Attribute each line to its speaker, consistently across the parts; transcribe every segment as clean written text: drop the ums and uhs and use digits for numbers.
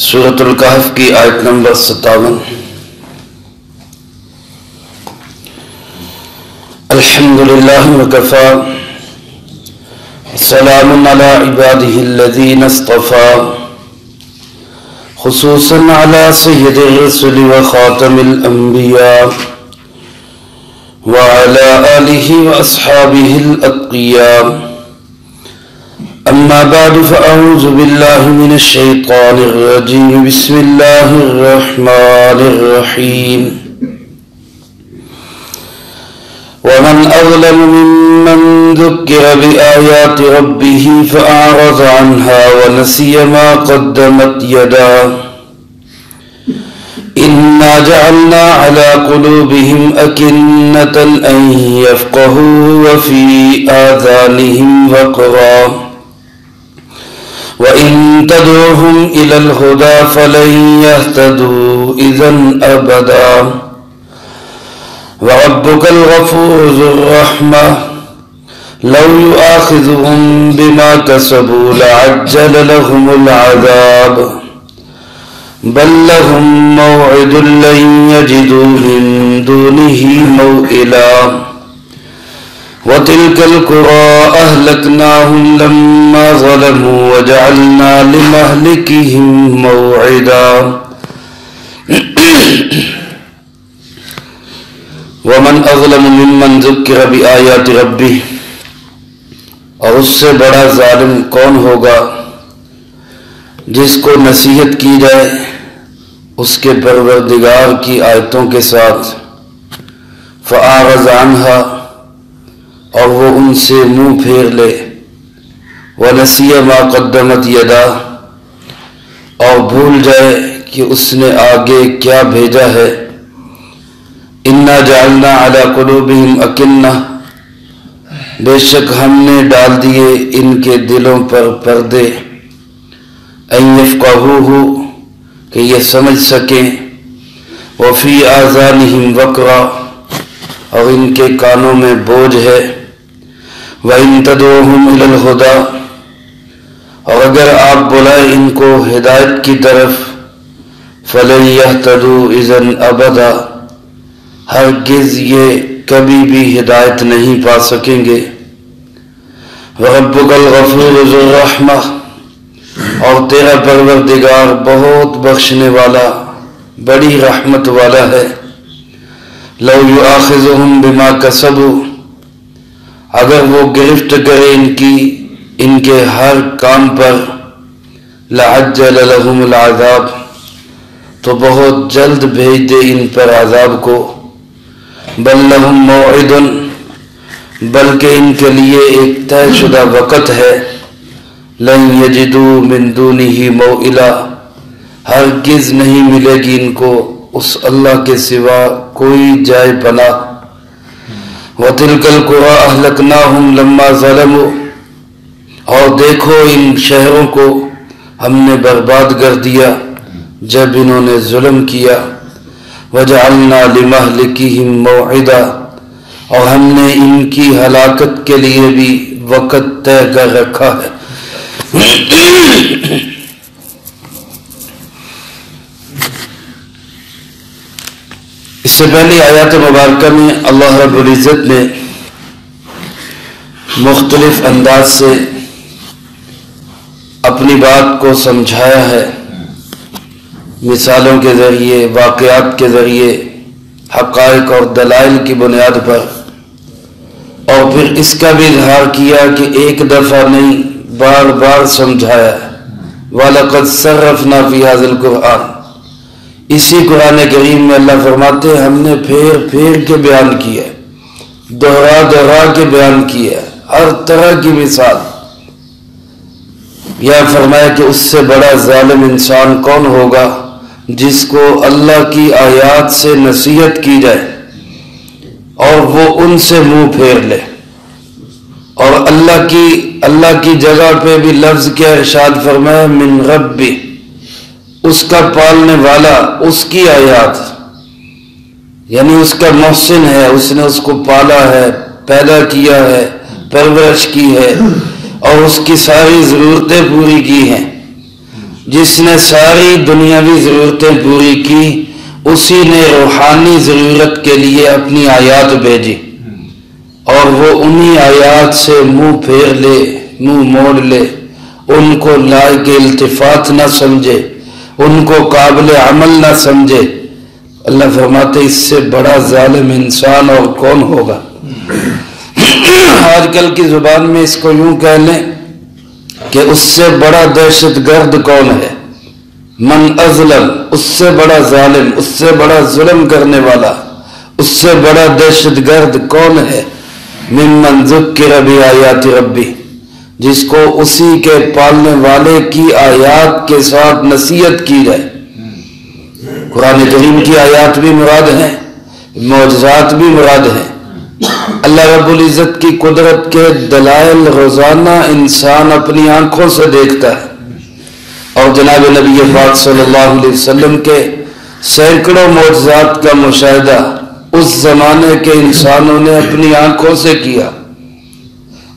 Speaker 1: سورۃ الکہف کی آیت نمبر 57۔ الحمدللہ وکفی سلام علی عبادہ الذین اصطفی خصوصا علی سید الرسل وخاتم الانبیاء وعلى آلہ واصحابہ الاتقیاء اما بعد فاعوذ باللہ من الشیطان الرجیم بسم اللہ الرحمن الرحیم ومن اظلم ممن ذکر بآیات ربہ فأعرض عنها ونسی ما قدمت یداه إنا جعلنا على قلوبهم أكنة أن يفقهوا وفي آذانهم وقرا وإن تدعوهم إلى الهدى فلن يهتدوا إذا أبدا وربك الغفور ذو الرحمة لو يؤاخذهم بما كسبوا لعجل لهم العذاب بل لهم موعد لن يجدوا من دونه موئلا وتلك القرى أهلكناهم لما ظلموا وجعلنا لمهلكهم موعدا ومن أظلم ممن ذكر بآيات ربه، اور اس سے بڑا ظالم کون ہوگا جس کو نصیحت کی جائے اس کے پروردگار کی آیتوں کے ساتھ، فأعرض عنها، اور وہ ان سے منہ پھیر لے، ونسی ما قدمت یداہ، اور بھول جائے کہ اس نے آگے کیا بھیجا ہے، انا جعلنا علی قلوبہم اکنہ، بے شک ہم نے ڈال دیے ان کے دلوں پر پردے، ان یفقہوہ، کہ یہ سمجھ سکیں، وفی آذانہم وقرا، اور ان کے کانوں میں بوجھ ہے، وَإِن تَدْعُوهُمْ إِلَى الْهُدَى، اور اگر آپ بلائیں ان کو ہدایت کی طرف، فَلَن يَهْتَدُوا إِذًا أَبَدًا، ہرگز یہ کبھی بھی ہدایت نہیں پا سکیں گے، وَرَبُّكَ الْغَفُورُ ذُو الرَّحْمَةِ، اور تیرا پروردگار بہت بخشنے والا بڑی رحمت والا ہے، لو یؤاخذہم بما کسبوا، اگر وہ گرفت کرے ان کے ہر کام پر، لعجل لہم العذاب، تو بہت جلد بھیج دے ان پر عذاب کو، بل لہم موعد، بلکہ ان کے لیے ایک طے شدہ وقت ہے، لن یجدوا من دونہ موئلا، ہرگز نہیں ملے گی ان کو اس اللہ کے سوا کوئی جائے پناہ، وَتِلْكَ الْقُرَىٰ أَهْلَكْنَاهُمْ لَمَّا ظَلَمُوا، اور دیکھو ان شہروں کو ہم نے برباد کر دیا جب انہوں نے ظلم کیا، وَجَعَلْنَا لِمَهْلِكِهِمْ مَوْعِدًا، اور ہم نے ان کی ہلاکت کے لیے بھی وقت طے کر رکھا ہے۔ اس سے پہلی آیات مبارکہ میں اللہ رب العزت نے مختلف انداز سے اپنی بات کو سمجھایا ہے، مثالوں کے ذریعے، واقعات کے ذریعے، حقائق اور دلائل کی بنیاد پر، اور پھر اس کا بھی اظہار کیا کہ ایک دفعہ نہیں بار بار سمجھایا، وَلَقَدْ صَرَّفْنَا فِي هَذَا الْقُرْآنِ، اسی قرآن کریم میں اللہ فرماتے ہیں ہم نے پھیر پھیر کے بیان کیا، دہرا دہرا کے بیان کیا، ہر طرح کی مثال۔ یا فرمایا کہ اس سے بڑا ظالم انسان کون ہوگا جس کو اللہ کی آیات سے نصیحت کی جائے اور وہ ان سے منہ پھیر لے، اور اللہ کی جگہ پہ بھی لفظ کیا ارشاد فرمایا، من ربی، اس کا پالنے والا، اس کی آیات، یعنی اس کا محسن ہے، اس نے اس کو پالا ہے، پیدا کیا ہے، پرورش کی ہے، اور اس کی ساری ضرورتیں پوری کی ہیں، جس نے ساری دنیاوی ضرورتیں پوری کی اسی نے روحانی ضرورت کے لیے اپنی آیات بھیجی، اور وہ انہی آیات سے منہ پھیر لے، منہ موڑ لے، ان کو لائق التفات نہ سمجھے، ان کو قابل عمل نہ سمجھے۔ اللہ فرماتے اس سے بڑا ظالم انسان اور کون ہوگا؟ آج کل کی زبان میں اس کو یوں کہہ لیں کہ اس سے بڑا دہشت گرد کون ہے؟ من اظلم، اس سے بڑا ظالم، اس سے بڑا ظلم کرنے والا، اس سے بڑا دہشت گرد کون ہے؟ ممن ذکر بآیات ربی، جس کو اسی کے پالنے والے کی آیات کے ساتھ نصیحت کی جائے۔ قرآن کریم کی آیات بھی مراد ہیں، معجزات بھی مراد ہیں۔ اللہ رب العزت کی قدرت کے دلائل روزانہ انسان اپنی آنکھوں سے دیکھتا ہے، اور جناب نبی پاک صلی اللہ علیہ وسلم کے سینکڑوں معجزات کا مشاہدہ اس زمانے کے انسانوں نے اپنی آنکھوں سے کیا،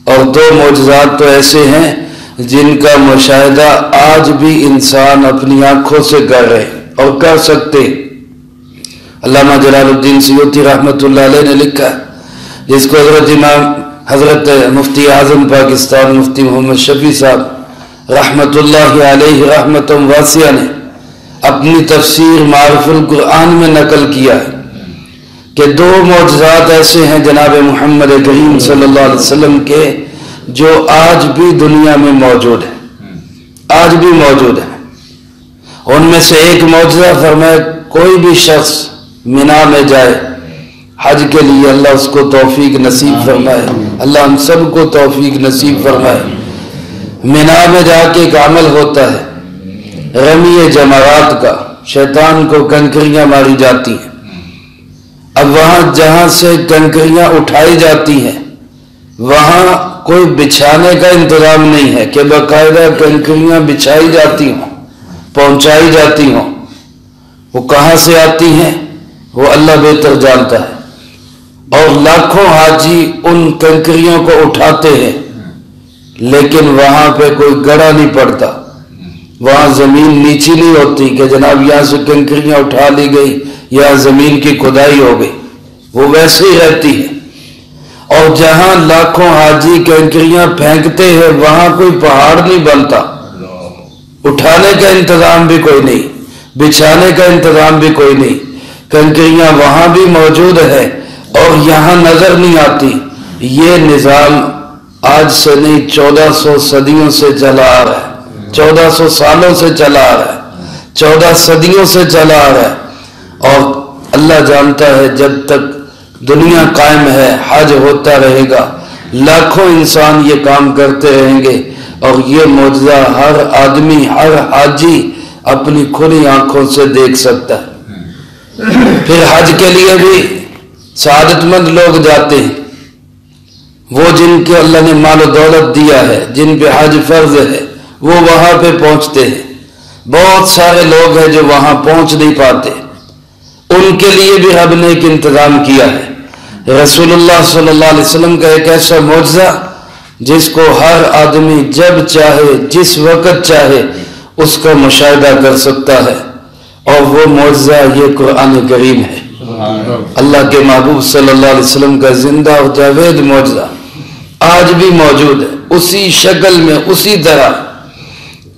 Speaker 1: اور دو معجزات تو ایسے ہیں جن کا مشاہدہ آج بھی انسان اپنی آنکھوں سے کر رہے اور کر سکتے۔ علامہ جلال الدین سیوطی رحمۃ اللہ علیہ نے لکھا، جس کو حضرت مفتی اعظم پاکستان مفتی محمد شفیع صاحب رحمۃ اللہ علیہ رحمۃ واسعہ نے اپنی تفسیر معارف القرآن میں نقل کیا ہے کہ دو معجزات ایسے ہیں جناب محمد کریم صلی اللہ علیہ وسلم کے جو آج بھی دنیا میں موجود ہیں، آج بھی موجود ہیں۔ ان میں سے ایک معجزہ فرمایا کوئی بھی شخص منا میں جائے حج کے لیے، اللہ اس کو توفیق نصیب فرمائے، اللہ ہم سب کو توفیق نصیب فرمائے۔ منا میں جا کے ایک عمل ہوتا ہے رمی جمرات کا، شیطان کو کنکریاں ماری جاتی ہیں۔ اب وہاں جہاں سے کنکریاں اٹھائی جاتی ہیں وہاں کوئی بچھانے کا انتظام نہیں ہے کہ باقاعدہ کنکریاں بچھائی جاتی ہوں، پہنچائی جاتی ہوں۔ وہ کہاں سے آتی ہیں وہ اللہ بہتر جانتا ہے، اور لاکھوں حاجی ان کنکریوں کو اٹھاتے ہیں، لیکن وہاں پہ کوئی گڑھا نہیں پڑتا، وہاں زمین نیچی نہیں ہوتی کہ جناب یہاں سے کنکریاں اٹھا لی گئی یا زمین کی کھدائی ہو گئی، وہ ویسے ہی رہتی ہے۔ اور جہاں لاکھوں حاجی کنکریاں پھینکتے ہیں وہاں کوئی پہاڑ نہیں بنتا، اٹھانے کا انتظام بھی کوئی نہیں، بچھانے کا انتظام بھی کوئی نہیں، کنکریاں وہاں بھی موجود ہے اور یہاں نظر نہیں آتی۔ یہ نظام آج سے نہیں 1400 صدیوں سے چلا آ رہا ہے، 1400 سالوں سے چلا آ رہا ہے، 14 صدیوں سے چلا آ رہا ہے، اور اللہ جانتا ہے جب تک دنیا قائم ہے حج ہوتا رہے گا، لاکھوں انسان یہ کام کرتے رہیں گے، اور یہ معجزہ ہر آدمی، ہر حاجی اپنی کھلی آنکھوں سے دیکھ سکتا ہے۔ پھر حج کے لیے بھی سعادت مند لوگ جاتے ہیں، وہ جن کے اللہ نے مال و دولت دیا ہے، جن پہ حج فرض ہے، وہ وہاں پہ پہنچتے ہیں۔ بہت سارے لوگ ہیں جو وہاں پہنچ نہیں پاتے، ان کے لیے بھی رب نے ایک انتظام کیا ہے۔ رسول اللہ صلی اللہ علیہ وسلم کا ایک ایسا معجزہ جس کو ہر آدمی جب چاہے جس وقت چاہے اس کا مشاہدہ کر سکتا ہے، اور وہ معجزہ یہ قرآن کریم ہے، اللہ کے محبوب صلی اللہ علیہ وسلم کا زندہ اور جاوید معجزہ آج بھی موجود ہے، اسی شکل میں، اسی طرح،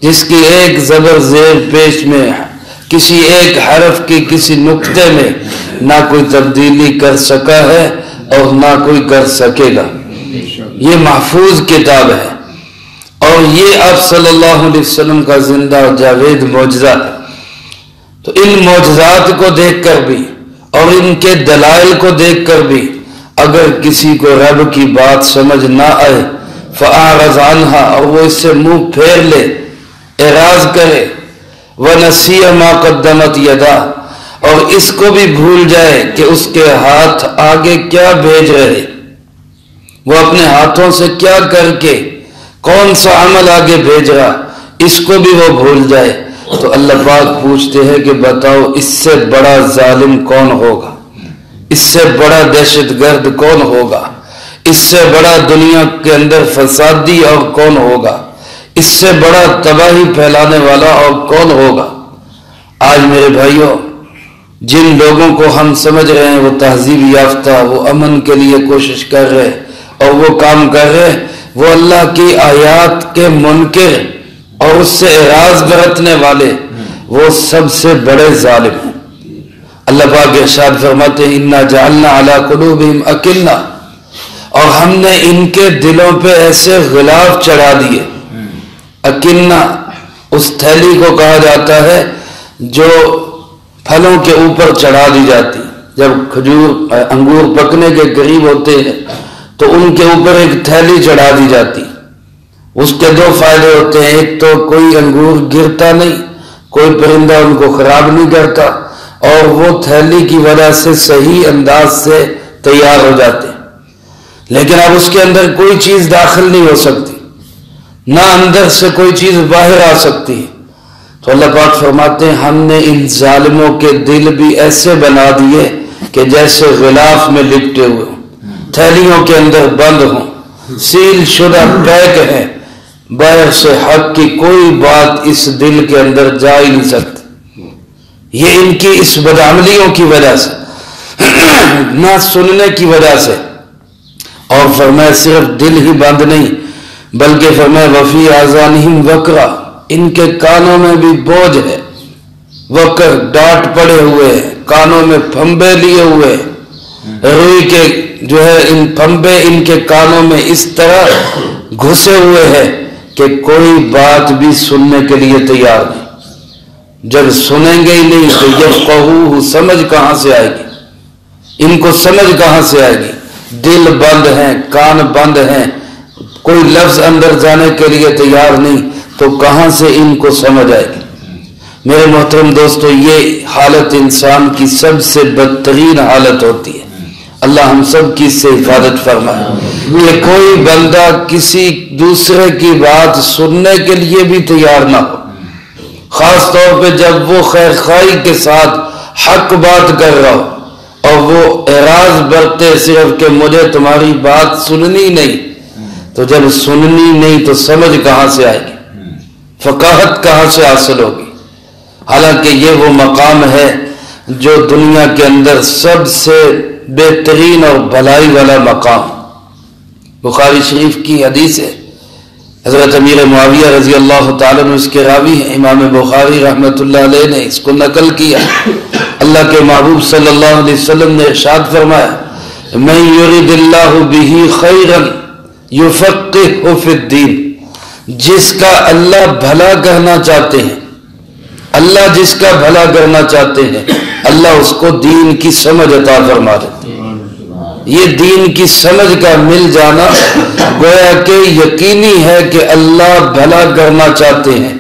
Speaker 1: جس کی ایک زبر زیر پیش میں کسی ایک حرف کی کسی نقطے میں نہ کوئی تبدیلی کر سکا ہے اور نہ کوئی کر سکے گا۔ یہ محفوظ کتاب ہے، اور یہ آپ صلی اللہ علیہ وسلم کا زندہ اور جاوید معجزہ ہے۔ تو ان معجزات کو دیکھ کر بھی اور ان کے دلائل کو دیکھ کر بھی اگر کسی کو رب کی بات سمجھ نہ آئے فَأَعْرَضْ عَنْهَا، اور وہ اس سے منہ پھیر لے، اعراض کرے، وَنَسِيَ مَا قَدَّمَتْ يَدَاهُ، اور اس کو بھی بھول جائے کہ اس کے ہاتھ آگے کیا بھیج رہے، وہ اپنے ہاتھوں سے کیا کر کے کون سا عمل آگے بھیج رہا، اس کو بھی وہ بھول جائے، تو اللہ پاک پوچھتے ہیں کہ بتاؤ اس سے بڑا ظالم کون ہوگا، اس سے بڑا دہشت گرد کون ہوگا، اس سے بڑا دنیا کے اندر فسادی اور کون ہوگا، اس سے بڑا تباہی پھیلانے والا اور کون ہوگا؟ آج میرے بھائیوں، جن لوگوں کو ہم سمجھ رہے ہیں وہ تہذیب یافتہ، وہ امن کے لیے کوشش کر رہے اور وہ کام کر رہے، وہ اللہ کی آیات کے منکر اور اس سے اعراض برتنے والے وہ سب سے بڑے ظالم ہیں۔ اللہ پاک ارشاد فرماتے ہیں اِنَّا جَعَلْنَا عَلَىٰ قُلُوبِهِمْ أَكِنَّةً، اور ہم نے ان کے دلوں پہ ایسے غلاف چڑھا دیے۔ اکنہ اس تھیلی کو کہا جاتا ہے جو پھلوں کے اوپر چڑھا دی جاتی، جب کھجور انگور پکنے کے قریب ہوتے ہیں تو ان کے اوپر ایک تھیلی چڑھا دی جاتی۔ اس کے دو فائدے ہوتے ہیں، ایک تو کوئی انگور گرتا نہیں، کوئی پرندہ ان کو خراب نہیں کرتا، اور وہ تھیلی کی وجہ سے صحیح انداز سے تیار ہو جاتے ہیں۔ لیکن اب اس کے اندر کوئی چیز داخل نہیں ہو سکتی، نہ اندر سے کوئی چیز باہر آ سکتی ہے۔ تو اللہ پاک فرماتے ہیں ہم نے ان ظالموں کے دل بھی ایسے بنا دیے کہ جیسے غلاف میں لپٹے ہوئے ہوں، تھیلیوں کے اندر بند ہوں، سیل شدہ پیک ہیں، باہر سے حق کی کوئی بات اس دل کے اندر جا ہی نہیں سکتی۔ یہ ان کی اس بدعملیوں کی وجہ سے، نہ سننے کی وجہ سے، اور فرمایا صرف دل ہی بند نہیں بلکہ فرمایا وفی آذانہم وقرا، ان کے کانوں میں بھی بوجھ ہے، وقر ڈانٹ پڑے ہوئے ہیں، کانوں میں پھمبے لیے ہوئے، روئی کے جو ہے ان پھمبے ان کے کانوں میں اس طرح گھسے ہوئے ہیں کہ کوئی بات بھی سننے کے لیے تیار نہیں۔ جب سنیں گے ہی نہیں تو یفقہوہ، سمجھ کہاں سے آئے گی؟ ان کو سمجھ کہاں سے آئے گی؟ دل بند ہیں، کان بند ہیں، کوئی لفظ اندر جانے کے لیے تیار نہیں، تو کہاں سے ان کو سمجھ آئے گی؟ میرے محترم دوستو، یہ حالت انسان کی سب سے بدترین حالت ہوتی ہے۔ اللہ ہم سب کی اس سے حفاظت فرمائے کہ کوئی بندہ کسی دوسرے کی بات سننے کے لیے بھی تیار نہ ہو، خاص طور پہ جب وہ خیر خواہی کے ساتھ حق بات کر رہا ہو اور وہ اعراض برتے صرف کہ مجھے تمہاری بات سننی نہیں۔ تو جب سننی نہیں تو سمجھ کہاں سے آئے گی؟ فقاہت کہاں سے حاصل ہوگی؟ حالانکہ یہ وہ مقام ہے جو دنیا کے اندر سب سے بہترین اور بھلائی والا مقام۔ بخاری شریف کی حدیث ہے، حضرت امیر معاویہ رضی اللہ تعالیٰ عنہ اس کے راوی ہیں، امام بخاری رحمۃ اللہ علیہ نے اس کو نقل کیا۔ اللہ کے محبوب صلی اللہ علیہ وسلم نے ارشاد فرمایا من یرد اللہ بہ خیرا یفقہہ فی الدین، جس کا اللہ بھلا کرنا چاہتے ہیں، اللہ جس کا بھلا کرنا چاہتے ہیں اللہ اس کو دین کی سمجھ عطا فرما دیتے ہیں۔ یہ دین کی سمجھ کا مل جانا گویا کہ یقینی ہے کہ اللہ بھلا کرنا چاہتے ہیں۔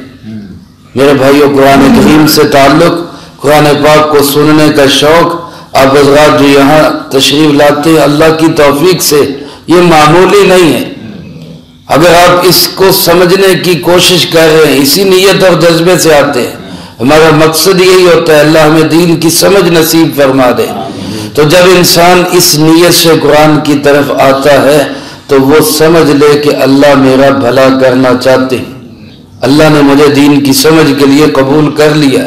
Speaker 1: میرے بھائیو، قرآن کریم سے تعلق، قرآن پاک کو سننے کا شوق، آپ حضرات جو یہاں تشریف لاتے ہیں اللہ کی توفیق سے، یہ معمولی نہیں ہے۔ اگر آپ اس کو سمجھنے کی کوشش کر رہے ہیں، اسی نیت اور جذبے سے آتے ہیں، ہمارا مقصد یہی ہوتا ہے اللہ ہمیں دین کی سمجھ نصیب فرما دے، تو جب انسان اس نیت سے قرآن کی طرف آتا ہے تو وہ سمجھ لے کہ اللہ میرا بھلا کرنا چاہتے ہیں، اللہ نے مجھے دین کی سمجھ کے لیے قبول کر لیا۔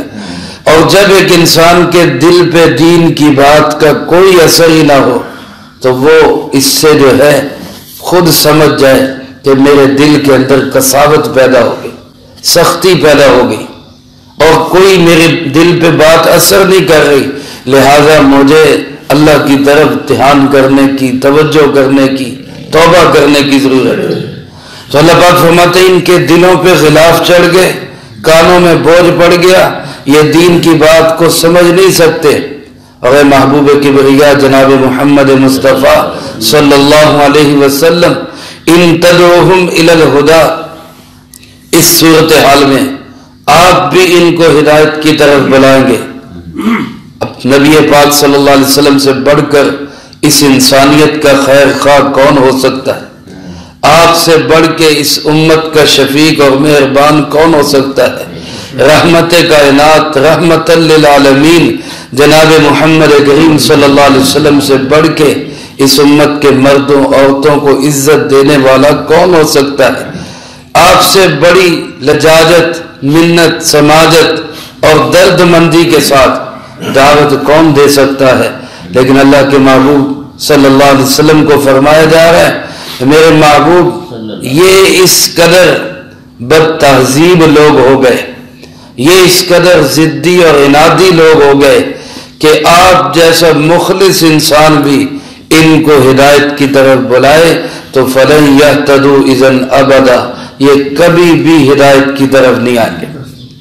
Speaker 1: اور جب ایک انسان کے دل پہ دین کی بات کا کوئی اثر ہی نہ ہو تو وہ اس سے جو ہے خود سمجھ جائے کہ میرے دل کے اندر قساوت پیدا ہو گئی، سختی پیدا ہو گئی، اور کوئی میرے دل پہ بات اثر نہیں کر رہی، لہذا مجھے اللہ کی طرف دھیان کرنے کی، توجہ کرنے کی، توبہ کرنے کی ضرورت ہے۔ تو اللہ پاک فرماتے ہیں ان کے دلوں پہ غلاف چڑھ گئے، کانوں میں بوجھ پڑ گیا، یہ دین کی بات کو سمجھ نہیں سکتے۔ اور اے محبوب کبریا جناب محمد مصطفیٰ صلی اللہ علیہ وسلم، ان تدعوہم الی الہدی، اس صورتحال میں آپ بھی ان کو ہدایت کی طرف بلائیں گے۔ اب نبی پاک صلی اللہ علیہ وسلم سے بڑھ کر اس انسانیت کا خیر خواہ کون ہو سکتا ہے؟ آپ سے بڑھ کے اس امت کا شفیق اور مہربان کون ہو سکتا ہے؟ رحمت کائنات، رحمت للعالمین جناب محمد کریم صلی اللہ علیہ وسلم سے بڑھ کے اس امت کے مردوں عورتوں کو عزت دینے والا کون ہو سکتا ہے؟ آپ سے بڑی لجاجت، منت، سماجت اور درد مندی کے ساتھ دعوت کون دے سکتا ہے؟ لیکن اللہ کے محبوب صلی اللہ علیہ وسلم کو فرمایا جا رہا ہے کہ میرے محبوب یہ اس قدر بد تہذیب لوگ ہو گئے، یہ اس قدر ضدی اور عنادی لوگ ہو گئے کہ آپ جیسا مخلص انسان بھی ان کو ہدایت کی طرف بلائے تو فَلَن يَهْتَدُوا إِذًا أَبَدًا، یہ کبھی بھی ہدایت کی طرف نہیں آئیں گے،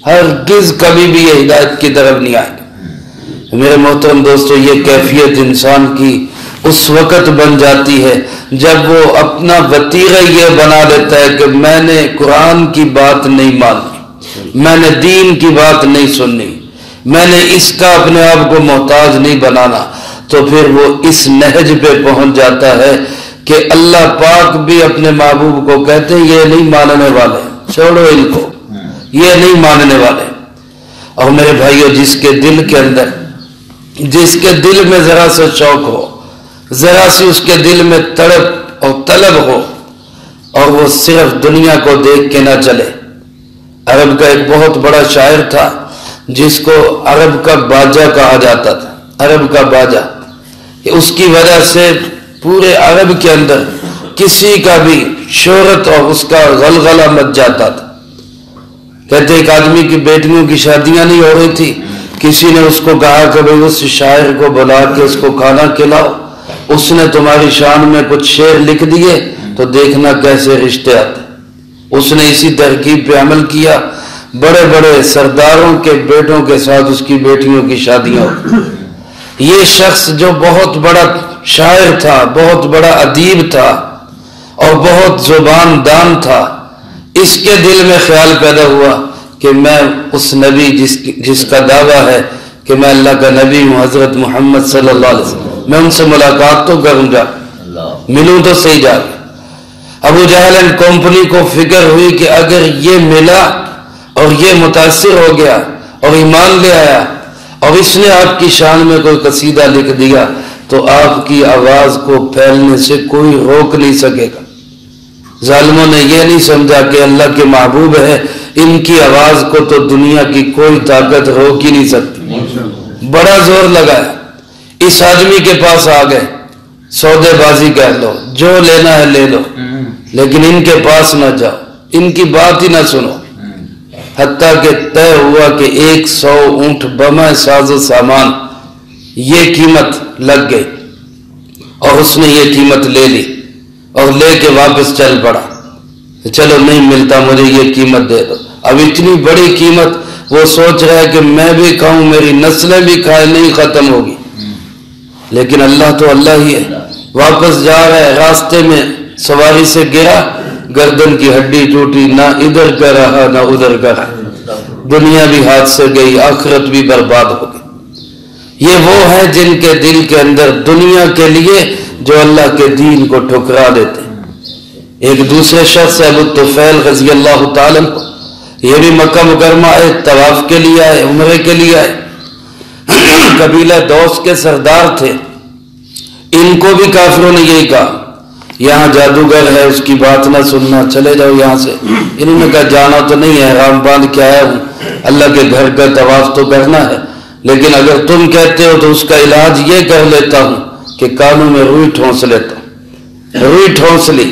Speaker 1: ہرگز کبھی بھی یہ ہدایت کی طرف نہیں آئیں گے۔ میرے محترم دوستو، یہ کیفیت انسان کی اس وقت بن جاتی ہے جب وہ اپنا وتیرہ یہ بنا لیتا ہے کہ میں نے قرآن کی بات نہیں ماننی، میں نے دین کی بات نہیں سننی، میں نے اس کا اپنے آپ کو محتاج نہیں بنانا، تو پھر وہ اس نہج پہ پہنچ جاتا ہے کہ اللہ پاک بھی اپنے محبوب کو کہتے ہیں یہ نہیں ماننے والے، چھوڑو ان کو، یہ نہیں ماننے والے۔ اور میرے بھائیو، جس کے دل کے اندر، جس کے دل میں ذرا سا شوق ہو، ذرا سی اس کے دل میں تڑپ اور طلب ہو، اور وہ صرف دنیا کو دیکھ کے نہ چلے۔ عرب کا ایک بہت بڑا شاعر تھا جس کو عرب کا باجا کہا جاتا تھا، عرب کا باجا، کہ اس کی وجہ سے پورے عرب کے اندر کسی کا بھی شہرت اور اس کا غلغلہ مچ جاتا تھا۔ کہتے ایک آدمی کی بیٹیوں کی شادیاں نہیں ہو رہی تھی، کسی نے اس کو کہا کہ بھئی اس شاعر کو بلا کے اس کو کھانا کھلاؤ، اس نے تمہاری شان میں کچھ شعر لکھ دیے تو دیکھنا کیسے رشتے آتے۔ اس نے اسی ترکیب پہ عمل کیا، بڑے بڑے سرداروں کے بیٹوں کے ساتھ اس کی بیٹیوں کی شادیاں ہوتی۔ یہ شخص جو بہت بڑا شاعر تھا، بہت بڑا ادیب تھا اور بہت زبان دان تھا، اس کے دل میں خیال پیدا ہوا کہ میں اس نبی جس کا دعویٰ ہے کہ میں اللہ کا نبی ہوں، حضرت محمد صلی اللہ علیہ وسلم، میں ان سے ملاقات تو کروں گا، ملوں تو صحیح جا کے۔ ابو جہل اینڈ کمپنی کو فکر ہوئی کہ اگر یہ ملا اور یہ متاثر ہو گیا اور ایمان لے آیا اور اس نے آپ کی شان میں کوئی قصیدہ لکھ دیا تو آپ کی آواز کو پھیلنے سے کوئی روک نہیں سکے گا۔ ظالموں نے یہ نہیں سمجھا کہ اللہ کے محبوب ہے، ان کی آواز کو تو دنیا کی کوئی طاقت روک ہی نہیں سکتی۔ بڑا زور لگایا، اس آدمی کے پاس آ گئے، سودے بازی کہہ لو، جو لینا ہے لے لو، لیکن ان کے پاس نہ جاؤ، ان کی بات ہی نہ سنو۔ حتیٰ کہ طے ہوا کہ 100 اونٹ بمہ ساز و سامان، یہ قیمت لگ گئی، اور اس نے یہ قیمت لے لی اور لے کے واپس چل پڑا۔ چلو نہیں ملتا مجھے یہ قیمت دے دو۔ اب اتنی بڑی قیمت، وہ سوچ رہا ہے کہ میں بھی کھاؤں، میری نسلیں بھی کھائیں، نہیں ختم ہوگی، لیکن اللہ تو اللہ ہی ہے۔ واپس جا رہا ہے، راستے میں سواری سے گرا، گردن کی ہڈی ٹوٹی، نہ ادھر کا رہا نہ ادھر کا رہا، دنیا بھی ہاتھ سے گئی، آخرت بھی برباد ہو گئی۔ یہ وہ ہے جن کے دل کے اندر دنیا کے لیے جو اللہ کے دین کو ٹھکرا دیتے ہیں۔ ایک دوسرے شخص ابو طفیل رضی اللہ تعالیٰ کو، یہ بھی مکہ مکرمہ آئے، طواف کے لیے آئے، عمرے کے لیے آئے، قبیلہ دوس کے سردار تھے۔ ان کو بھی کافروں نے یہی کہا یہاں جادوگر ہے، اس کی بات نہ سننا، چلے جاؤ یہاں سے۔ انہوں نے کہا جانا تو نہیں ہے، حرام باندھ کے آیا ہوں، اللہ کے گھر کا طواف تو کرنا ہے، لیکن اگر تم کہتے ہو تو اس کا علاج یہ کر لیتا ہوں کہ کانوں میں روئی ٹھونس لیتا ہوں۔ روئی ٹھونس لی،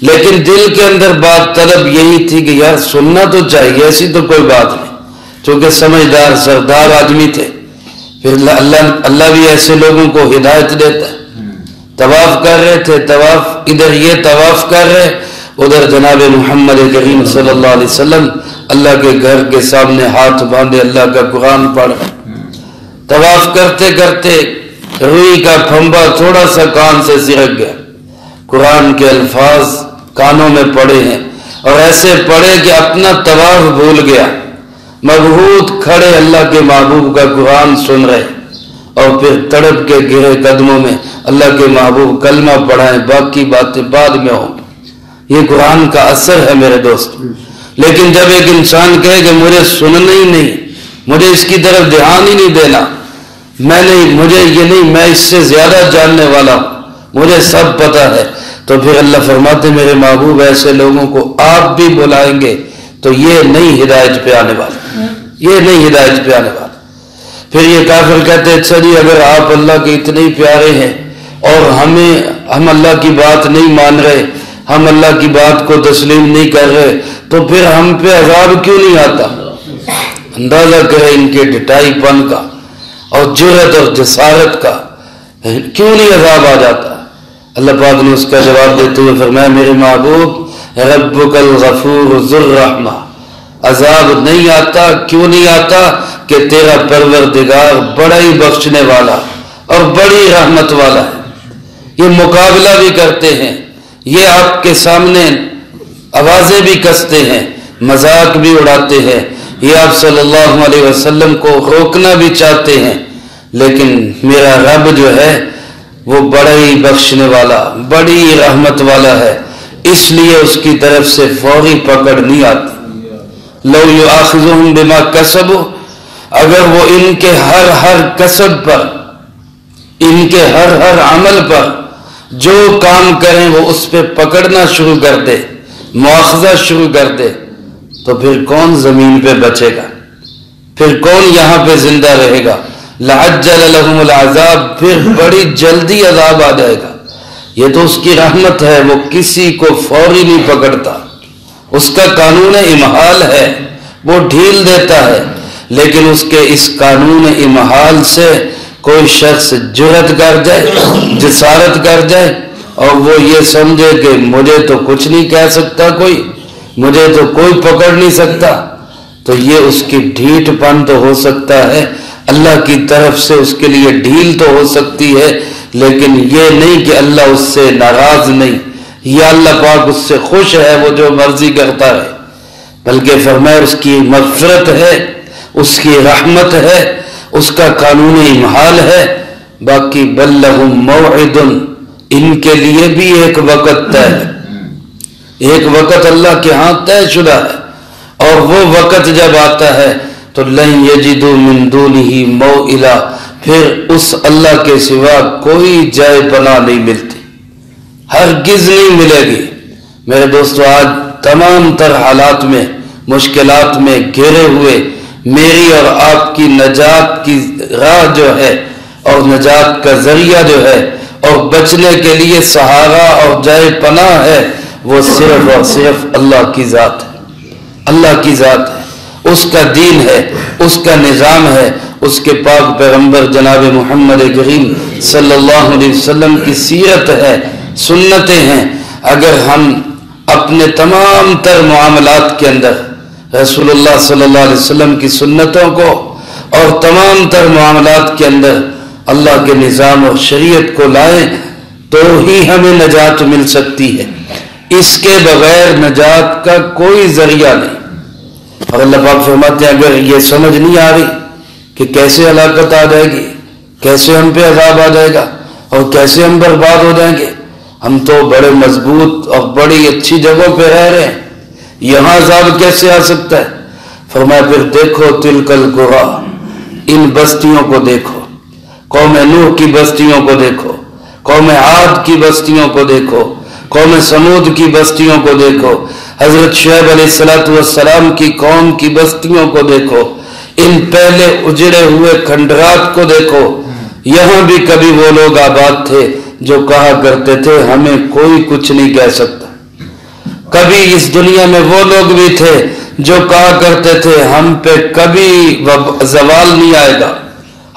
Speaker 1: لیکن دل کے اندر بات طلب یہی تھی کہ یار سننا تو چاہیے، ایسی تو کوئی بات نہیں، چونکہ سمجھدار سردار آدمی تھے۔ پھر اللہ بھی ایسے لوگوں کو ہدایت دیتا ہے۔ طواف کر رہے تھے، طواف ادھر یہ طواف کر رہے، ادھر جناب محمد کریم صلی اللہ علیہ وسلم اللہ کے گھر کے سامنے ہاتھ باندھے اللہ کا قرآن پڑھ رہے۔ طواف کرتے کرتے روئی کا پھمبا تھوڑا سا کان سے سرک گیا، قرآن کے الفاظ کانوں میں پڑے ہیں، اور ایسے پڑے کہ اپنا طواف بھول گیا، مبہوت کھڑے اللہ کے محبوب کا قرآن سن رہے، اور پھر تڑپ کے گرے قدموں میں اللہ کے محبوب کلمہ پڑھائیں، باقی باتیں بعد میں ہوں۔ یہ قرآن کا اثر ہے میرے دوست۔ لیکن جب ایک انسان کہے کہ مجھے سننا ہی نہیں، مجھے اس کی طرف دھیان ہی نہیں دینا، مجھے یہ نہیں، میں اس سے زیادہ جاننے والا ہوں، مجھے سب پتہ ہے. تو پھر اللہ فرماتے میرے محبوب ایسے لوگوں کو آپ بھی بلائیں گے تو یہ نہیں ہدایت پہ آنے والے, یہ نہیں ہدایت پہ آنے والے. پھر یہ کافر کہتے ہیں اچھا جی اگر آپ اللہ کے اتنے ہی پیارے ہیں اور ہم اللہ کی بات نہیں مان رہے, ہم اللہ کی بات کو تسلیم نہیں کر رہے, تو پھر ہم پہ عذاب کیوں نہیں آتا؟ اندازہ کریں ان کے ڈٹائی پن کا اور جرأت اور جسارت کا, کیوں نہیں عذاب آ جاتا؟ اللہ پاک نے اس کا جواب دیتے ہوئے فرمایا میرے محبوب ربک الغفور ذو الرحمہ, عذاب نہیں آتا. کیوں نہیں آتا؟ کہ تیرا پروردگار بڑا ہی بخشنے والا اور بڑی رحمت والا ہے. یہ مقابلہ بھی کرتے ہیں, یہ آپ کے سامنے آوازیں بھی کستے ہیں, مذاق بھی اڑاتے ہیں, یہ آپ صلی اللہ علیہ وسلم کو روکنا بھی چاہتے ہیں, لیکن میرا رب جو ہے وہ بڑا ہی بخشنے والا بڑی رحمت والا ہے, اس لیے اس کی طرف سے فوری پکڑ نہیں آتی. لو یؤاخذہم بما کسبوا, اگر وہ ان کے ہر کسب پر, ان کے ہر عمل پر جو کام کریں وہ اس پہ پکڑنا شروع کر دے, مواخذہ شروع کر دے, تو پھر کون زمین پہ بچے گا؟ پھر کون یہاں پہ زندہ رہے گا؟ لعجل لهم العذاب, پھر بڑی جلدی عذاب آ جائے گا. یہ تو اس کی رحمت ہے, وہ کسی کو فوری نہیں پکڑتا, اس کا قانون امہال ہے, وہ ڈھیل دیتا ہے. لیکن اس کے اس قانون امہال سے کوئی شخص جرأت کر جائے, جسارت کر جائے اور وہ یہ سمجھے کہ مجھے تو کچھ نہیں کہہ سکتا کوئی, مجھے تو کوئی پکڑ نہیں سکتا, تو یہ اس کی ڈھیٹ پن تو ہو سکتا ہے, اللہ کی طرف سے اس کے لیے ڈھیل تو ہو سکتی ہے, لیکن یہ نہیں کہ اللہ اس سے ناراض نہیں یا اللہ پاک اس سے خوش ہے, وہ جو مرضی کرتا ہے. بلکہ فرمایا اس کی مغفرت ہے, اس کی رحمت ہے, اس کا قانون امہال ہے. باقی بل لہم موعد, ان کے لیے بھی ایک وقت طے ہے, ایک وقت اللہ کے ہاں طے شدہ ہے, اور وہ وقت جب آتا ہے تو لن یجدوا من دونہ موئلا, پھر اس اللہ کے سوا کوئی جائے پناہ نہیں ملتی, ہرگز نہیں ملے گی. میرے دوستو آج تمام تر حالات میں, مشکلات میں گھرے ہوئے میری اور آپ کی نجات کی راہ جو ہے اور نجات کا ذریعہ جو ہے اور بچنے کے لیے سہارا اور جائے پناہ ہے, وہ صرف اور صرف اللہ کی ذات ہے, اللہ کی ذات ہے, اس کا دین ہے, اس کا نظام ہے, اس کے پاک پیغمبر جناب محمد کریم صلی اللہ علیہ وسلم کی سیرت ہے, سنتیں ہیں. اگر ہم اپنے تمام تر معاملات کے اندر رسول اللہ صلی اللہ علیہ وسلم کی سنتوں کو اور تمام تر معاملات کے اندر اللہ کے نظام اور شریعت کو لائیں تو ہی ہمیں نجات مل سکتی ہے, اس کے بغیر نجات کا کوئی ذریعہ نہیں. اور اللہ پاک فرماتے ہیں اگر یہ سمجھ نہیں آ رہی کہ کیسے ہلاکت آ جائے گی, کیسے ہم پہ عذاب آ جائے گا اور کیسے ہم برباد ہو جائیں گے, ہم تو بڑے مضبوط اور بڑی اچھی جگہوں پہ رہ رہے ہیں, یہاں عذاب کیسے آ سکتا ہے؟ فرمایا پھر دیکھو تلک القری, ان بستیوں کو دیکھو, قوم نوح کی بستیوں کو دیکھو, قوم عاد کی بستیوں کو دیکھو, قوم سمود کی بستیوں کو دیکھو, حضرت شعیب علیہ السلام کی قوم کی بستیوں کو دیکھو, ان پہلے اجڑے ہوئے کھنڈرات کو دیکھو. یہاں بھی کبھی وہ لوگ آباد تھے جو کہا کرتے تھے ہمیں کوئی کچھ نہیں کہہ سکتا. کبھی اس دنیا میں وہ لوگ بھی تھے جو کہا کرتے تھے ہم پہ کبھی زوال نہیں آئے گا,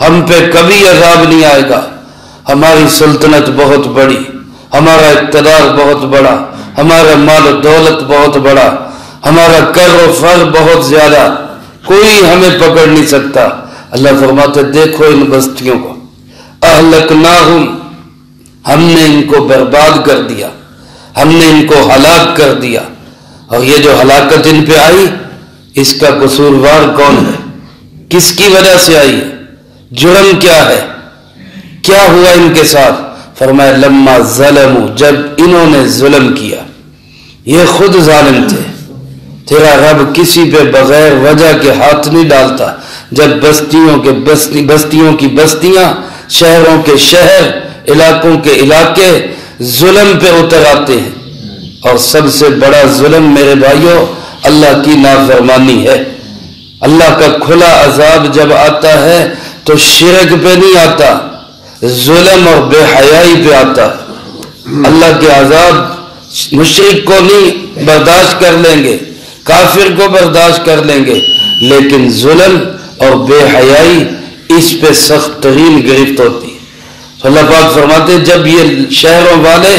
Speaker 1: ہم پہ کبھی عذاب نہیں آئے گا, ہماری سلطنت بہت بڑی, ہمارا اقتدار بہت بڑا, ہمارا مال و دولت بہت بڑا, ہمارا کر و فر بہت زیادہ, کوئی ہمیں پکڑ نہیں سکتا. اللہ فرماتے دیکھو ان بستیوں کو, اہلکناہم, ہم نے ان کو برباد کر دیا, ہم نے ان کو ہلاک کر دیا. اور یہ جو ہلاکت ان پہ آئی اس کا قصوروار کون ہے, کس کی وجہ سے آئی ہے, جرم کیا ہے, کیا ہوا ان کے ساتھ؟ فرمایا لما ظلموا, جب انہوں نے ظلم کیا, یہ خود ظالم تھے. تیرا رب کسی پہ بغیر وجہ کے ہاتھ نہیں ڈالتا. جب بستیوں کی بستیاں, شہروں کے شہر علاقوں کے علاقے ظلم پہ اتر آتے ہیں، اور سب سے بڑا ظلم میرے بھائیوں اللہ کی نافرمانی ہے۔ اللہ کا کھلا عذاب جب آتا ہے تو شرک پہ نہیں آتا، ظلم اور بے حیائی پہ آتا ہے۔ اللہ کے عذاب مشرک کو نہیں برداشت کر لیں گے، کافر کو برداشت کر لیں گے، لیکن ظلم اور بے حیائی اس پہ سخت ترین گرفت ہوتی ہے۔ اللہ پاک فرماتے ہیں جب یہ شہروں والے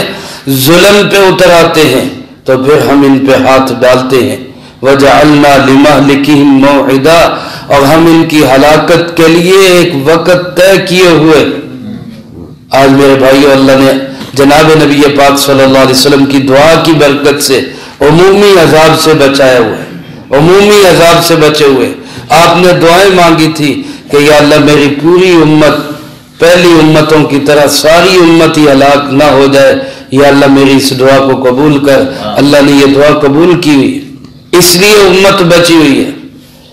Speaker 1: ظلم پہ اتر آتے ہیں تو پھر ہم ان پہ ہاتھ ڈالتے ہیں، وَجَعَلْنَا لِمَهْلِكِهِمْ مَوْعِدًا، اور ہم ان کی ہلاکت کے لیے ایک وقت طے کیے ہوئے۔ آج میرے بھائیو اللہ نے جناب نبی پاک صلی اللہ علیہ وسلم کی دعا کی برکت سے عمومی عذاب سے بچایا ہوا ہے، عمومی عذاب سے بچے ہوئے۔ آپ نے دعائیں مانگی تھی کہ یا اللہ میری پوری امت پہلی امتوں کی طرح ساری امت ہی ہلاک نہ ہو جائے، یا اللہ میری اس دعا کو قبول کر۔ اللہ نے یہ دعا قبول کی ہوئی، اس لیے امت بچی ہوئی ہے،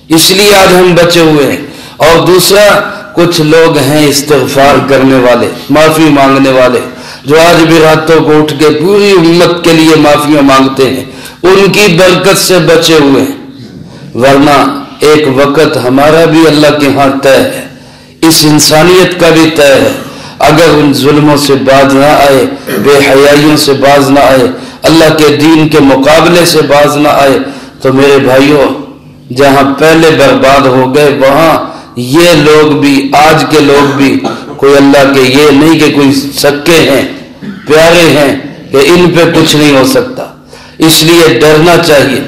Speaker 1: اس لیے آج ہم بچے ہوئے ہیں۔ اور دوسرا، کچھ لوگ ہیں استغفار کرنے والے، معافی مانگنے والے، جو آج بھی راتوں کو اٹھ کے پوری امت کے لیے معافیاں مانگتے ہیں، ان کی برکت سے بچے ہوئے ہیں۔ ورنہ ایک وقت ہمارا بھی اللہ کے ہاں طے ہے، اس انسانیت کا بھی طے ہے۔ اگر ان ظلموں سے باز نہ آئے، بے حیائیوں سے باز نہ آئے، اللہ کے دین کے مقابلے سے باز نہ آئے، تو میرے بھائیوں جہاں پہلے برباد ہو گئے وہاں یہ لوگ بھی، آج کے لوگ بھی، کوئی اللہ کے یہ نہیں کہ کوئی سکے ہیں، پیارے ہیں کہ ان پہ کچھ نہیں ہو سکتا۔ اس لیے ڈرنا چاہیے،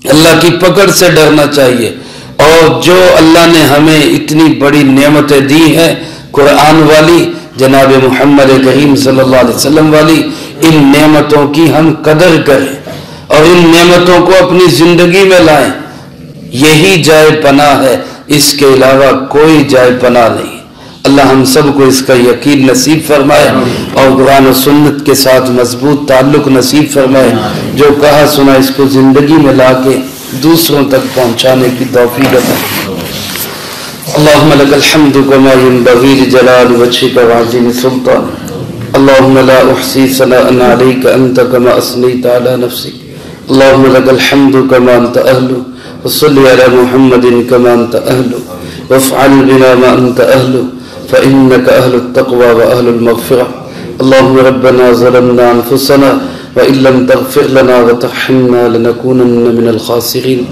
Speaker 1: اللہ کی پکڑ سے ڈرنا چاہیے۔ اور جو اللہ نے ہمیں اتنی بڑی نعمتیں دی ہیں، قرآن والی، جناب محمد کریم صلی اللہ علیہ وسلم والی، ان نعمتوں کی ہم قدر کریں اور ان نعمتوں کو اپنی زندگی میں لائیں۔ یہی جائے پناہ ہے، اس کے علاوہ کوئی جائے پناہ نہیں۔ اللہ ہم سب کو اس کا یقین نصیب فرمائے اور قرآن و سنت کے ساتھ مضبوط تعلق نصیب فرمائے۔ جو کہا سنا اس کو زندگی میں لا کے دوسروں تک پہنچانے کی توفیق عطا۔ اللہم لک الحمد کما ینبغی لجلال وجہک وعظیم سلطانک، اللہم لا احصی ثناء علیک انت کما اثنیت علی نفسک، اللہم لک الحمد کما انت اہل، وصلی علی محمد کما انت اہل، وافعل بنا ما انت اہل، فإنك أهل التقوى وأهل المغفرة۔ اللهم ربنا ظلمنا أنفسنا وإن لم تغفر لنا وترحمنا لنكونن من الخاسرين۔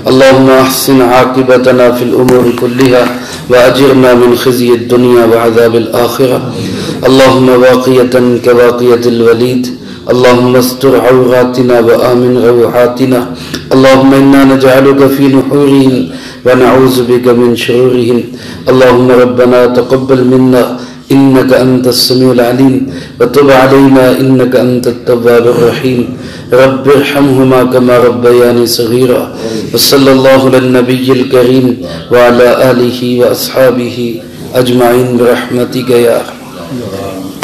Speaker 1: اللهم أحسن عاقبتنا في الأمور كلها وأجرنا من خزي الدنيا وعذاب الآخرة۔ اللهم واقية كواقية الوليد، اللهم استر عوراتنا وآمن روعاتنا، اللهم إنا نجعلك في نحورهم ونعوذ بك من شرورهم۔ اللهم ربنا تقبل منا إنك أنت السميع العليم وتب علينا إنك أنت التواب الرحيم، رب ارحمهما كما ربياني صغيرا، وصلى الله على النبي الكريم وعلى آله وأصحابه أجمعين برحمتك يا أرحم الراحمين۔